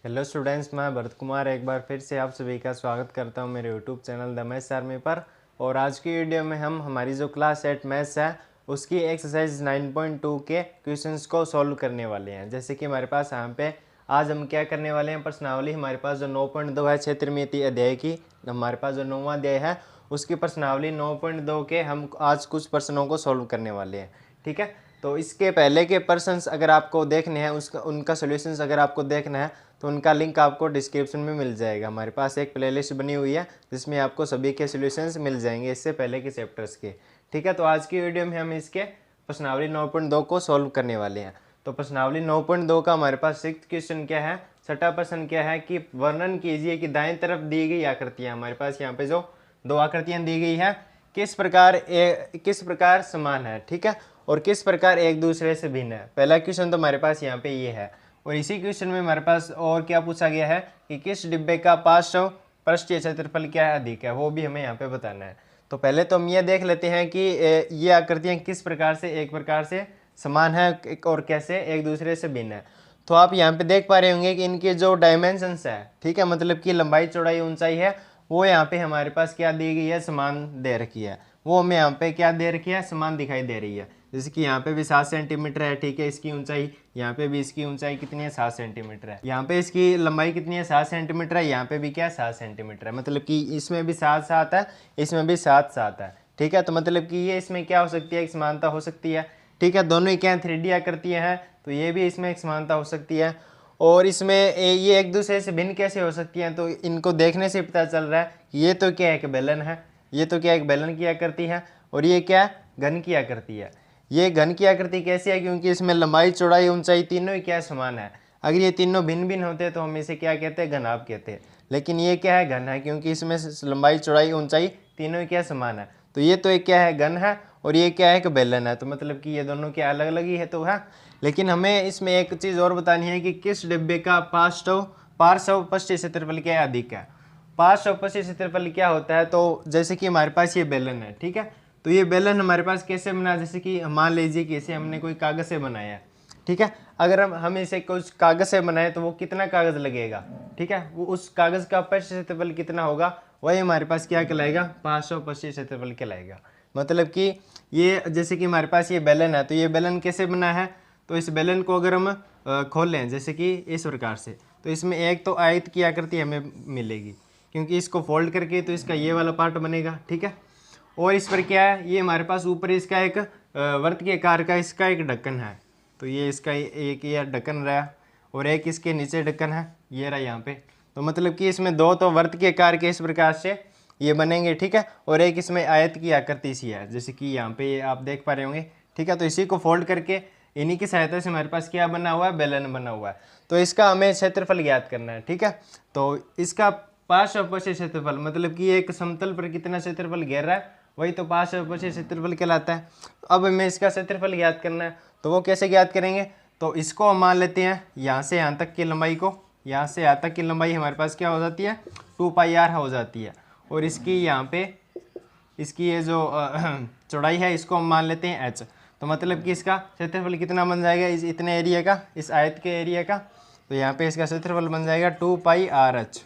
Hello students, मैं भरत कुमार एक बार फिर से आप सभी का स्वागत करता हूं मेरे YouTube channel the maths army पर। और आज की वीडियो में हम हमारी जो क्लास 8 मैथ्स है उसकी एक्सरसाइज 9.2 के क्वेश्चंस को सॉल्व करने वाले हैं। जैसे कि हमारे पास यहाँ पे आज हम क्या करने वाले हैं, प्रश्नावली हमारे पास जो 9.2 है क्षेत्रमिति अध्याय की, हमारे पास जो 9वां अध्याय है उसकी प्रश्नावली 9.2 के हम आज कुछ प्रश्नों को सॉल्व करने वाले हैं। ठीक है, तो इसके पहले के प्रश्न अगर आपको देखने हैं उसका उनका सोल्यूशंस अगर आपको देखना है तो उनका लिंक आपको डिस्क्रिप्शन में मिल जाएगा। हमारे पास एक प्लेलिस्ट बनी हुई है जिसमें आपको सभी के सोल्यूशंस मिल जाएंगे इससे पहले के चैप्टर्स के। ठीक है, तो आज की वीडियो में हम इसके प्रश्नावली 9.2 को सॉल्व करने वाले हैं। तो प्रश्नावली 9.2 का हमारे पास 6th क्वेश्चन क्या है, छठा प्रश्न क्या है कि वर्णन कीजिए कि दाएं तरफ दी गई आकृतियां, हमारे पास यहाँ पे जो दो आकृतियां दी गई है किस प्रकार समान है। ठीक है, और किस प्रकार एक दूसरे से भिन्न है। पहला क्वेश्चन तो हमारे पास यहाँ पे ये है। और इसी क्वेश्चन में हमारे पास और क्या पूछा गया है कि किस डिब्बे का पार्श्व पृष्ठीय क्षेत्रफल क्या है, अधिक है, वो भी हमें यहाँ पे बताना है। तो पहले तो हम ये देख लेते हैं कि ये आकृतियाँ किस प्रकार से एक प्रकार से समान है और कैसे एक दूसरे से भिन्न है। तो आप यहाँ पे देख पा रहे होंगे कि इनके जो डायमेंशंस है, ठीक है, मतलब कि लंबाई चौड़ाई ऊंचाई है, वो यहाँ पे हमारे पास क्या दी गई है, समान दे रखी है। वो हमें यहाँ पे क्या दे रखी है, समान दिखाई दे रही है। जैसे कि यहाँ पे भी 7 सेंटीमीटर है, ठीक है, इसकी ऊंचाई, यहाँ पे भी इसकी ऊंचाई कितनी है, 7 सेंटीमीटर है, यहाँ पे इसकी लंबाई कितनी है, 7 सेंटीमीटर है, यहाँ पे भी क्या 7 सेंटीमीटर है, मतलब कि इसमें भी 7 है, इसमें भी 7 है। ठीक है, तो मतलब कि ये इसमें क्या हो सकती है, एक समानता हो सकती है। ठीक है, दोनों ही क्या 3D आकृतियाँ हैं, तो ये भी इसमें एक समानता हो सकती है। और इसमें ये एक दूसरे से भिन्न कैसे हो सकती हैं, तो इनको देखने से पता चल रहा है कि ये तो क्या एक बेलन है, ये तो क्या एक बेलन की आकृति है, और ये क्या घन की आकृति है। ये घन की आकृति कैसी है, क्योंकि इसमें लंबाई चौड़ाई ऊंचाई तीनों ही क्या समान है। अगर ये तीनों भिन्न भिन्न होते तो हम इसे क्या कहते हैं, घनाभ कहते हैं। लेकिन ये क्या है, घन है, क्योंकि इसमें लंबाई चौड़ाई ऊंचाई तीनों ही क्या समान है। तो ये तो एक क्या है, घन है, और ये क्या है, एक बेलन है। तो मतलब कि ये दोनों क्या अलग अलग ही है तो है। लेकिन हमें इसमें एक चीज़ और बतानी है कि किस डिब्बे का पार्श्व पृष्ठीय क्षेत्रफल क्या है, अधिक है। पार्श्व पृष्ठीय क्षेत्रफल क्या होता है, तो जैसे कि हमारे पास ये बेलन है, ठीक है, तो ये बेलन हमारे पास कैसे बना, जैसे कि मान लीजिए कि इसे हमने कोई कागज़ से बनाया है। ठीक है, अगर हम इसे कुछ कागज़ से बनाए तो वो कितना कागज़ लगेगा, ठीक है, वो उस कागज़ का पृष्ठ क्षेत्रफल कितना होगा, वही हमारे पास क्या कहलाएगा, पार्श्व पृष्ठीय क्षेत्रफल कहलाएगा। मतलब कि ये जैसे कि हमारे पास ये बेलन है, तो ये बेलन कैसे बना है, तो इस बेलन को अगर हम खोलें जैसे कि इस प्रकार से, तो इसमें एक तो आयत की आकृति हमें मिलेगी, क्योंकि इसको फोल्ड करके तो इसका ये वाला पार्ट बनेगा। ठीक है, और इस पर क्या है, ये हमारे पास ऊपर इसका एक वर्त के आकार का इसका एक ढक्कन है, तो ये इसका एक ये ढक्कन रहा, और एक इसके नीचे ढक्कन है, ये रहा यहाँ पे। तो मतलब कि इसमें दो तो वर्त के आकार के इस प्रकार से ये बनेंगे। ठीक है, और एक इसमें आयत की आकृति सी है, जैसे कि यहाँ पे ये आप देख पा रहे होंगे। ठीक है, तो इसी को फोल्ड करके इन्हीं की सहायता से हमारे पास क्या बना हुआ है, बेलन बना हुआ है। तो इसका हमें क्षेत्रफल ज्ञात करना है। ठीक है, तो इसका पार्श्व पृष्ठीय क्षेत्रफल, मतलब कि एक समतल पर कितना क्षेत्रफल घेर रहा है, वही तो पार्श्व पृष्ठीय क्षेत्रफल कहलाता है। अब हमें इसका क्षेत्रफल ज्ञात करना है, तो वो कैसे ज्ञात करेंगे, तो इसको हम मान लेते हैं यहाँ से यहाँ तक की लंबाई को, यहाँ से यहाँ तक की लंबाई हमारे पास क्या हो जाती है, 2πr हो जाती है। और इसकी यहाँ पे इसकी ये जो चौड़ाई है इसको हम मान लेते हैं h। तो मतलब कि इसका क्षेत्रफल कितना बन जाएगा, इस इतने एरिया का, इस आयत के एरिया का, तो यहाँ पे इसका क्षेत्रफल बन जाएगा 2πrh।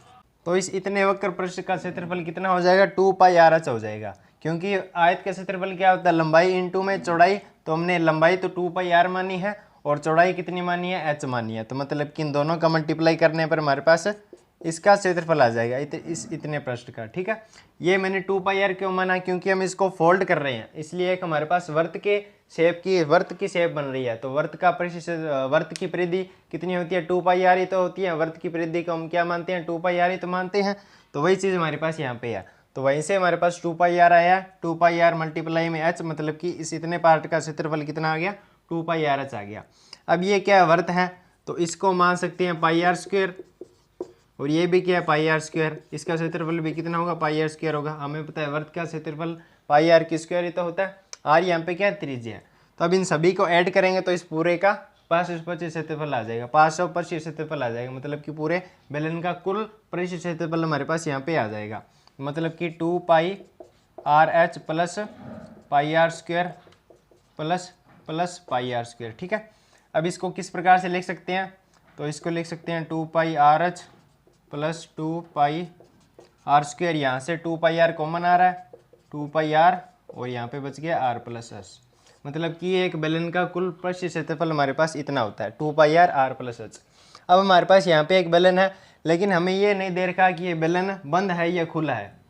तो इस इतने वक्र पृष्ठ का क्षेत्रफल कितना हो जाएगा, 2πrh हो जाएगा। क्योंकि आयत का क्षेत्रफल क्या होता है, लंबाई इंटू में चौड़ाई, तो हमने लंबाई तो 2πr मानी है और चौड़ाई कितनी मानी है, h मानी है। तो मतलब कि इन दोनों का मल्टीप्लाई करने पर हमारे पास इसका क्षेत्रफल आ जाएगा इस इतने पृष्ठ का। ठीक है, ये मैंने 2πr क्यों माना, क्योंकि हम इसको फोल्ड कर रहे हैं, इसलिए एक हमारे पास वर्त की शेप बन रही है। तो वर्त की परिधि कितनी होती है, 2πr ही तो होती है। वर्त की परिधि को हम क्या मानते हैं, 2πr ही तो मानते हैं। तो वही चीज़ हमारे पास यहाँ पे है, तो वहीं से हमारे पास 2πr आया, 2πr मल्टीप्लाई में h, मतलब कि इस इतने पार्ट का क्षेत्रफल कितना आ गया, 2πrh आ गया। अब ये क्या वर्त है, तो इसको मान सकते हैं πr², और ये भी क्या है, πr²। इसका क्षेत्रफल भी कितना होगा, πr² होगा। हमें पता है वर्त का क्षेत्रफल πr² ही तो होता है। r यहाँ पे क्या है, त्रिज्या है। तो अब इन सभी को ऐड करेंगे तो इस पूरे का पार्श्व पृष्ठीय क्षेत्रफल आ जाएगा, पार्श्व पृष्ठीय क्षेत्रफल आ जाएगा, मतलब कि पूरे बेलन का कुल पृष्ठीय क्षेत्रफल हमारे पास यहाँ पे आ जाएगा। मतलब कि 2πrh plus πr² plus πr²। ठीक है, अब इसको किस प्रकार से लिख सकते हैं, तो इसको लिख सकते हैं 2 pi r h plus 2 pi r square. यहाँ से 2 पाई आर कॉमन आ रहा है, 2 पाई आर, और यहाँ पे बच गया आर प्लस एच। मतलब कि एक बेलन का कुल पृष्ठीय क्षेत्रफल हमारे पास इतना होता है, 2 pi are are plus H. अब हमारे पास यहाँ पे एक बेलन है, लेकिन हमें ये नहीं दे रखा कि ये बेलन बंद है या खुला है।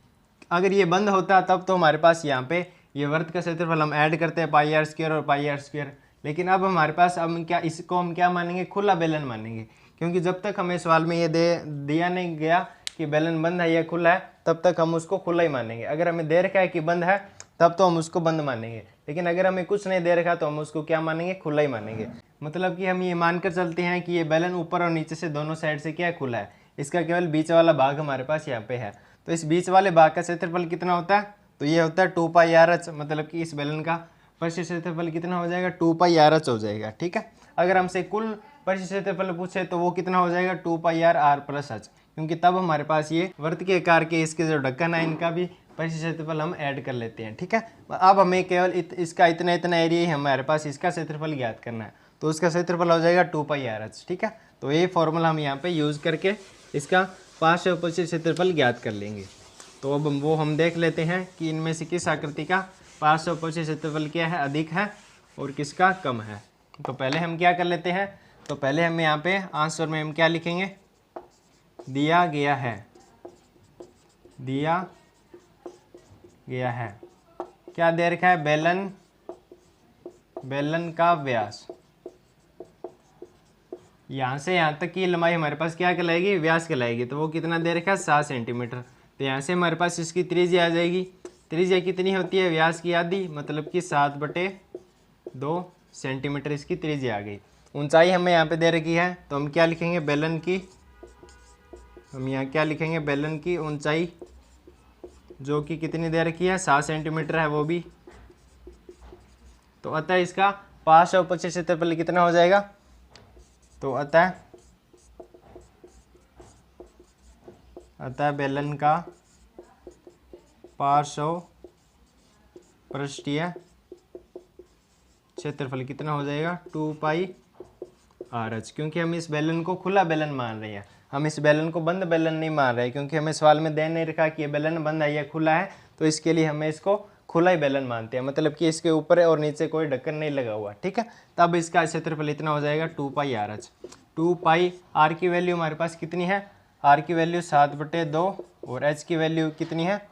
अगर ये बंद होता तब तो हमारे पास यहाँ पे ये वृत्त का क्षेत्रफल हम ऐड करते हैं पाई आर स्क्वायर और पाई आर स्क्वायर। लेकिन अब हमारे पास अब क्या, इसको हम क्या मानेंगे, खुला बेलन मानेंगे, क्योंकि जब तक हमें सवाल में ये दिया नहीं गया कि बेलन बंद है या खुला है, तब तक हम उसको खुला ही मानेंगे। अगर हमें दे रखा है कि बंद है तब तो हम उसको बंद मानेंगे, लेकिन अगर हमें कुछ नहीं दे रखा तो हम उसको क्या मानेंगे, खुला ही मानेंगे। मतलब कि हम ये मानकर चलते हैं कि ये बेलन ऊपर और नीचे से दोनों साइड से क्या है, खुला है। इसका केवल बीच वाला भाग हमारे पास यहाँ पे है। तो इस बीच वाले भाग का क्षेत्रफल कितना होता है, तो ये होता है 2 पाई आर एच। मतलब कि इस बेलन का पृष्ठीय क्षेत्रफल कितना हो जाएगा, 2 पाई आर एच हो जाएगा। ठीक है, अगर हमसे कुल पृष्ठीय क्षेत्रफल पूछे तो वो कितना हो जाएगा, 2 pi are are plus H, क्योंकि तब हमारे पास ये वृत्त के आकार के इसके जो ढक्कन है इनका भी पृष्ठीय क्षेत्रफल हम ऐड कर लेते हैं। ठीक है, अब हमें केवल इसका इतना एरिया ही हमारे पास इसका क्षेत्रफल ज्ञात करना है, तो उसका क्षेत्रफल हो जाएगा 2 पाई आर एच। ठीक है, तो ये फॉर्मूला हम यहाँ पे यूज़ करके इसका पार्श्व पृष्ठीय क्षेत्रफल ज्ञात कर लेंगे। तो अब वो हम देख लेते हैं कि इनमें से किस आकृति का पार्श्व पृष्ठीय क्षेत्रफल क्या है, अधिक है, और किसका कम है। तो पहले हम क्या कर लेते हैं, तो पहले हम यहाँ पे आंसर में हम क्या लिखेंगे, दिया गया है, दिया गया है, क्या दे रखा है, बेलन का व्यास, यहाँ से यहाँ तक की लंबाई हमारे पास क्या कहलाएगी, व्यास कहलाएगी। तो वो कितना दे रखा है, 7 सेंटीमीटर। तो यहाँ से हमारे पास इसकी त्रिज्या आ जाएगी। त्रिज्या कितनी होती है, व्यास की आधी, मतलब कि 7/2 सेंटीमीटर इसकी त्रिज्या आ गई। ऊंचाई हमें यहाँ पे दे रखी है, तो हम क्या लिखेंगे, बेलन की, हम यहाँ क्या लिखेंगे, बेलन की ऊंचाई, जो कि कितनी दे रखी है, 7 सेंटीमीटर है वो भी। तो अतः इसका पार्श्व पृष्ठीय क्षेत्रफल कितना हो जाएगा, तो अतः बेलन का पार्श्व पृष्ठीय क्षेत्रफल कितना हो जाएगा, 2 पाई आर एच। क्योंकि हम इस बेलन को खुला बेलन मान रहे हैं, हम इस बेलन को बंद बेलन नहीं मान रहे, क्योंकि हमें सवाल में दे नहीं रखा कि ये बेलन बंद है या खुला है, तो इसके लिए हमें इसको खुला ही बेलन मानते हैं। मतलब कि इसके ऊपर और नीचे कोई ढक्कन नहीं लगा हुआ। ठीक है, तब इसका क्षेत्रफल इतना हो जाएगा 2 pi r H. 2 pi are की वैल्यू हमारे पास कितनी है, आर की वैल्यू 7/2, और एच की वैल्यू कितनी है,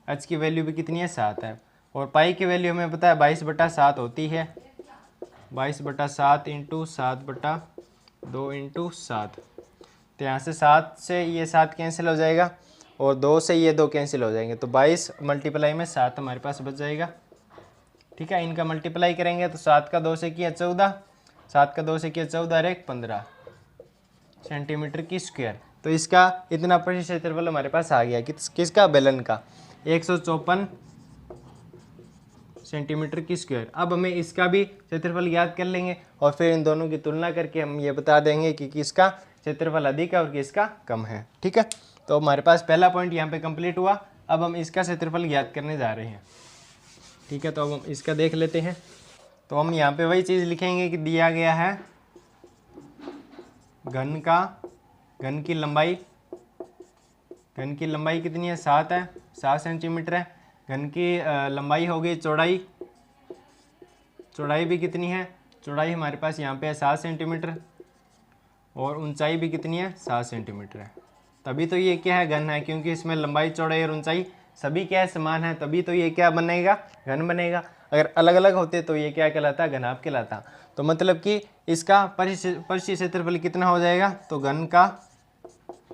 एच की वैल्यू भी कितनी है, 7 है। और पाई की वैल्यू हमें पता है 22/7 होती है, 22/7 इंटू 7/2 इंटू 7। तो यहाँ से 7 से ये 7 कैंसिल हो जाएगा, और 2 से ये 2 कैंसिल हो जाएंगे, तो 22 मल्टीप्लाई में 7 हमारे पास बच जाएगा। ठीक है, इनका मल्टीप्लाई करेंगे तो 7 का 2 से किया 14, 7 का 2 से किया 14 और 1 15 सेंटीमीटर की स्क्वायर। तो इसका इतना पृष्ठीय क्षेत्रफल हमारे पास आ गया, किसका, बेलन का, 154 सेंटीमीटर की स्क्वायर। अब हमें इसका भी क्षेत्रफल ज्ञात कर लेंगे, और फिर इन दोनों की तुलना करके हम ये बता देंगे कि किसका क्षेत्रफल अधिक है और किसका कम है। ठीक है, तो हमारे पास पहला पॉइंट यहाँ पे कंप्लीट हुआ। अब हम इसका क्षेत्रफल ज्ञात करने जा रहे हैं। ठीक है, तो अब हम इसका देख लेते हैं। तो हम यहाँ पे वही चीज़ लिखेंगे कि दिया गया है घन की लंबाई कितनी है, 7 है, 7 सेंटीमीटर है। घन की लंबाई हो गई, चौड़ाई भी कितनी है, चौड़ाई हमारे पास यहाँ पे है 7 सेंटीमीटर, और ऊंचाई भी कितनी है, 7 सेंटीमीटर है। तभी तो ये क्या है, घन है, क्योंकि इसमें लंबाई, चौड़ाई और ऊंचाई सभी क्या है, समान है, तभी तो ये क्या बनेगा, घन बनेगा। अगर अलग अलग होते तो ये क्या कहलाता, घनाभ कहलाता। तो मतलब कि इसका पृष्ठीय क्षेत्रफल कितना हो जाएगा, तो घन का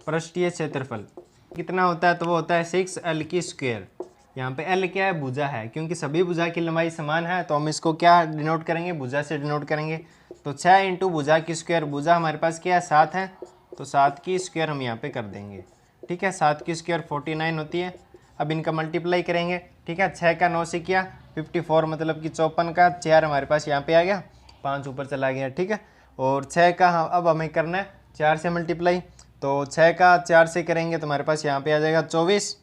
पृष्ठीय क्षेत्रफल कितना होता है, तो वो होता है 6L की स्क्वायर। यहाँ पे L क्या है, भुजा है, क्योंकि सभी भुजा की लंबाई समान है, तो हम इसको क्या डिनोट करेंगे, भुजा से डिनोट करेंगे। तो 6 इंटू भुजा की स्क्वायर, भुजा हमारे पास क्या है, 7 है, तो 7 की स्क्वायर हम यहाँ पे कर देंगे। ठीक है, 7 की स्क्वायर 49 होती है। अब इनका मल्टीप्लाई करेंगे। ठीक है, 6 का 9 से किया 54, मतलब कि 54 का 4 हमारे पास यहाँ पे आ गया, 5 ऊपर चला गया। ठीक है, और 6 का अब हमें करना है 4 से मल्टीप्लाई। तो 6 का 4 से करेंगे तो हमारे पास यहाँ पे आ जाएगा 24,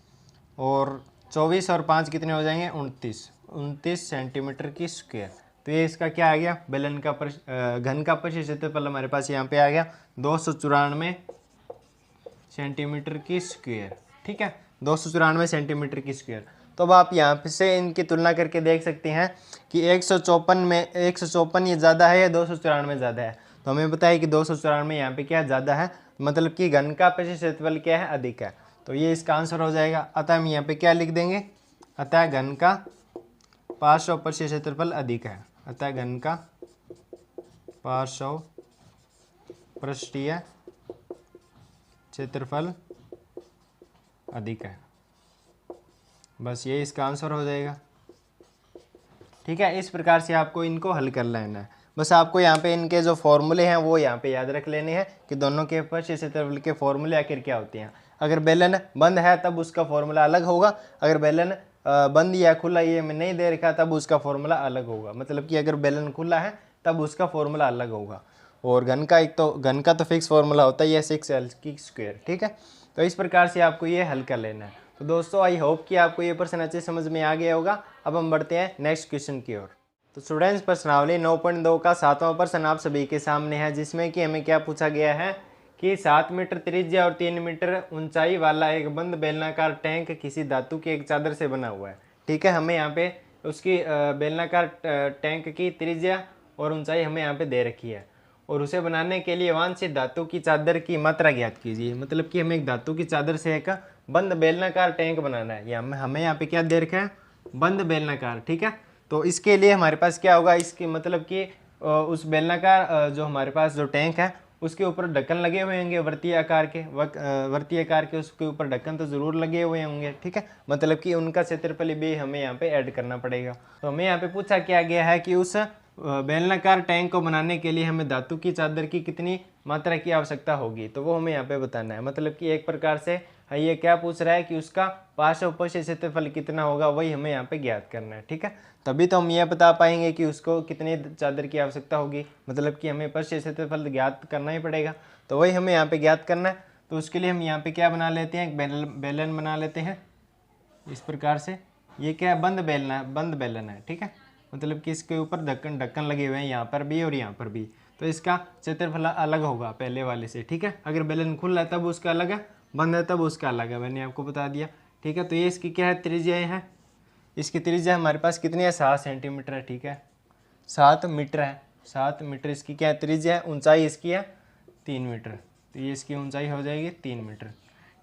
और 24 और 5 कितने हो जाएंगे, 29 सेंटीमीटर की स्क्वायर। तो ये इसका क्या आ गया, बेलन का घन का परिष्ठ क्षेत्रफल हमारे पास यहाँ पे आ गया 294 सेंटीमीटर की स्क्वायर। ठीक है, 294 सेंटीमीटर की स्क्वायर। तो अब आप यहाँ पे से इनकी तुलना करके देख सकते हैं कि 154 में 154 ये ज़्यादा है या 294 ज़्यादा है। तो हमें पता है कि 294 यहाँ पे क्या ज़्यादा है, मतलब कि घन का परिष्ठ क्षेत्रफल क्या है, अधिक है। तो ये इसका आंसर हो जाएगा। अतः हम यहाँ पे क्या लिख देंगे, अतः घन का पार्श्व परिष्ठ क्षेत्रफल अधिक है। अतः घन का पार्श्व पृष्ठीय क्षेत्रफल अधिक है। बस ये इसका आंसर हो जाएगा। ठीक है, इस प्रकार से आपको इनको हल कर लेना है। बस आपको यहाँ पे इनके जो फॉर्मूले हैं वो यहाँ पे याद रख लेने हैं कि दोनों के परिष्ठ क्षेत्रफल के फॉर्मूले आखिर क्या होते हैं। अगर बेलन बंद है तब उसका फॉर्मूला अलग होगा, अगर बेलन बंद या खुला ये में नहीं दे रखा तब उसका फॉर्मूला अलग होगा। मतलब कि अगर बेलन खुला है तब उसका फॉर्मूला अलग होगा। और घन का घन का तो फिक्स फॉर्मूला होता है, ये 6l की स्क्वायर। ठीक है, तो इस प्रकार से आपको ये हल कर लेना है। तो दोस्तों आई होप कि आपको ये प्रश्न अच्छे समझ में आ गया होगा। अब हम बढ़ते हैं नेक्स्ट क्वेश्चन की ओर। तो स्टूडेंट्स, प्रश्नावली 9.2 का 7वां प्रश्न आप सभी के सामने है, जिसमें कि हमें क्या पूछा गया है कि 7 मीटर त्रिज्या और 3 मीटर ऊंचाई वाला एक बंद बेलनाकार टैंक किसी धातु की एक चादर से बना हुआ है। ठीक है, हमें यहाँ पे उसकी बेलनाकार टैंक की त्रिज्या और ऊंचाई हमें यहाँ पे दे रखी है, और उसे बनाने के लिए वांछित धातु की चादर की मात्रा ज्ञात कीजिए। मतलब कि हमें एक धातु की चादर से एक बंद बेलनाकार टैंक बनाना है। हमें यहाँ पे क्या दे रखा है, बंद बेलनाकार। ठीक है, तो इसके लिए हमारे पास क्या होगा, इसकी मतलब कि उस बेलनाकार जो हमारे पास जो टैंक है उसके ऊपर ढक्कन लगे हुए होंगे वर्तीय आकार के उसके ऊपर ढक्कन तो ज़रूर लगे हुए होंगे। ठीक है, मतलब कि उनका क्षेत्रफल भी हमें यहाँ पे ऐड करना पड़ेगा। तो हमें यहाँ पे पूछा क्या गया है कि उस बेलनाकार टैंक को बनाने के लिए हमें धातु की चादर की कितनी मात्रा की आवश्यकता होगी, तो वो हमें यहाँ पे बताना है। मतलब कि एक प्रकार से ये क्या पूछ रहा है कि उसका पार्श्व परिष्ठ क्षेत्रफल कितना होगा, वही हमें यहाँ पे ज्ञात करना है। ठीक है, तभी तो हम ये बता पाएंगे कि उसको कितनी चादर की आवश्यकता होगी। मतलब कि हमें परिष्ठ क्षेत्रफल ज्ञात करना ही पड़ेगा, तो वही हमें यहाँ पे ज्ञात करना है। तो उसके लिए हम यहाँ पे क्या बना लेते हैं, एक बेलन बना लेते हैं इस प्रकार से। ये क्या है, बंद बेलन है। ठीक है, मतलब कि इसके ऊपर ढक्कन लगे हुए हैं, यहाँ पर भी और यहाँ पर भी, तो इसका क्षेत्रफल अलग होगा पहले वाले से। ठीक है, अगर बेलन खुला है तब उसका अलग है, बंद है तब उसका अलग है, मैंने आपको बता दिया। ठीक है, तो ये इसकी क्या है, त्रिज्याएँ हैं। इसकी त्रिज्या हमारे पास कितनी है, 7 सेंटीमीटर है। ठीक है, 7 मीटर है, 7 मीटर इसकी क्या है, त्रिज्या है। ऊंचाई इसकी है 3 मीटर, तो ये इसकी ऊंचाई हो जाएगी 3 मीटर।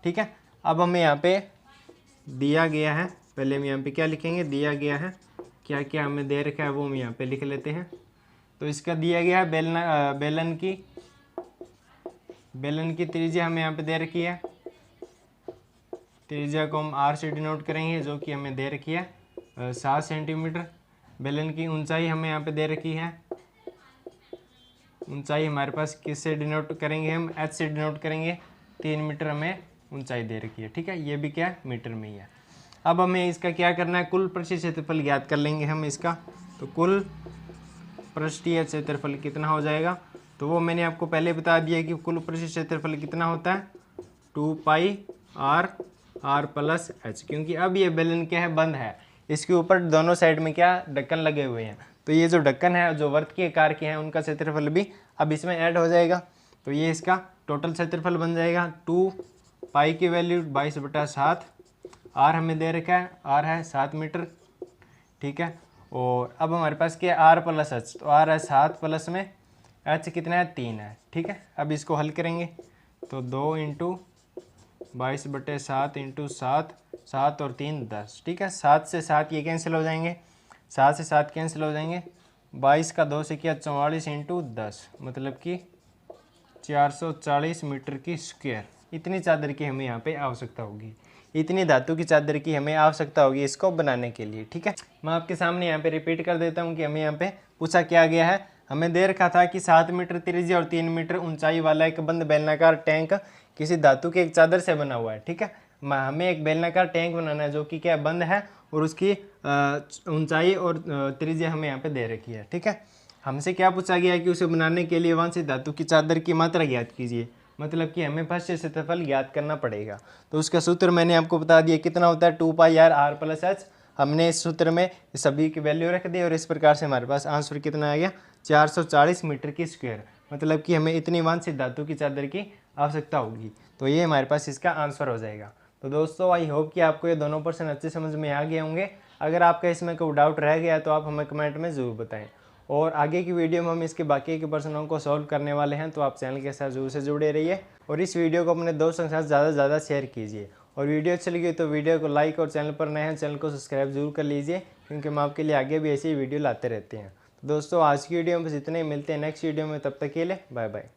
ठीक है, अब हमें यहाँ पे दिया गया है, पहले हम यहाँ पे क्या लिखेंगे, दिया गया है क्या क्या हमें दे रखा है वो हम यहाँ पे लिख लेते हैं। तो इसका दिया गया है बेलन की त्रिज्या हमें यहाँ पे दे रखी है। त्रिज्या को हम r से डिनोट करेंगे, जो कि हमें दे रखी है 7 सेंटीमीटर। बेलन की ऊंचाई हमें यहाँ पे दे रखी है, ऊंचाई हमारे पास किससे डिनोट करेंगे, हम h से डिनोट करेंगे। 3 मीटर हमें ऊंचाई दे रखी है। ठीक है, ये भी क्या है, मीटर में ही है। अब हमें इसका क्या करना है, कुल परिष्ठ क्षेत्रफल ज्ञात कर लेंगे हम इसका। तो कुल पृष्ठीय क्षेत्रफल कितना हो जाएगा, तो वो मैंने आपको पहले बता दिया कि कुल परिष्ठ क्षेत्रफल कितना होता है, 2 पाई r प्लस h। क्योंकि अब ये बेलन क्या है, बंद है, इसके ऊपर दोनों साइड में क्या ढक्कन लगे हुए हैं, तो ये जो ढक्कन है जो वर्त के आकार के हैं उनका क्षेत्रफल भी अब इसमें ऐड हो जाएगा। तो ये इसका टोटल क्षेत्रफल बन जाएगा 2 पाई की वैल्यू 22/7। r हमें दे रखा है, r है 7 मीटर। ठीक है, और अब हमारे पास क्या है, r प्लस h, तो r है 7 प्लस में h कितना है, 3 है। ठीक है, अब इसको हल करेंगे तो 2 × 22/7 × 7, 7 और 3 10। ठीक है, 7 से 7 ये कैंसिल हो जाएंगे, 7 से 7 कैंसिल हो जाएंगे। 22 का 2 से किया 44 × 10, मतलब कि 440 मीटर की स्क्वायर। इतनी चादर की हमें यहाँ पे आवश्यकता होगी, इतनी धातु की चादर की हमें आवश्यकता होगी इसको बनाने के लिए। ठीक है, मैं आपके सामने यहाँ पे रिपीट कर देता हूँ कि हमें यहाँ पे पूछा क्या गया है। हमें दे रखा था कि 7 मीटर त्रिज्या और 3 मीटर ऊंचाई वाला एक बंद बेलनाकार टैंक किसी धातु के एक चादर से बना हुआ है। ठीक है, हमें एक बेलनाकार टैंक बनाना है जो कि क्या बंद है, और उसकी ऊंचाई और त्रिज्या हमें यहाँ पे दे रखी है। ठीक है, हमसे क्या पूछा गया है कि उसे बनाने के लिए वांछित धातु की चादर की मात्रा ज्ञात कीजिए। मतलब कि हमें परिष्ठ क्षेत्रफल ज्ञात करना पड़ेगा। तो उसका सूत्र मैंने आपको बता दिया, कितना होता है, 2 पाई r प्लस h। हमने इस सूत्र में सभी की वैल्यू रख दी और इस प्रकार से हमारे पास आंसर कितना आ गया 440 मीटर की स्क्वायर। मतलब कि हमें इतनी वांछित धातु की चादर की आवश्यकता होगी। तो ये हमारे पास इसका आंसर हो जाएगा। तो दोस्तों आई होप कि आपको ये दोनों प्रश्न अच्छे समझ में आ गए होंगे। अगर आपका इसमें कोई डाउट रह गया तो आप हमें कमेंट में ज़रूर बताएं। और आगे की वीडियो में हम इसके बाकी के प्रश्नों को सॉल्व करने वाले हैं, तो आप चैनल के साथ जरूर से जुड़े रहिए और इस वीडियो को अपने दोस्तों के साथ ज़्यादा से ज़्यादा शेयर कीजिए। और वीडियो अच्छी लगी तो वीडियो को लाइक और चैनल पर नए हैं चैनल को सब्सक्राइब जरूर कर लीजिए, क्योंकि हम आपके लिए आगे भी ऐसी वीडियो लाते रहते हैं। तो दोस्तों आज की वीडियो में बस इतने ही, मिलते हैं नेक्स्ट वीडियो में, तब तक के लिए बाय बाय।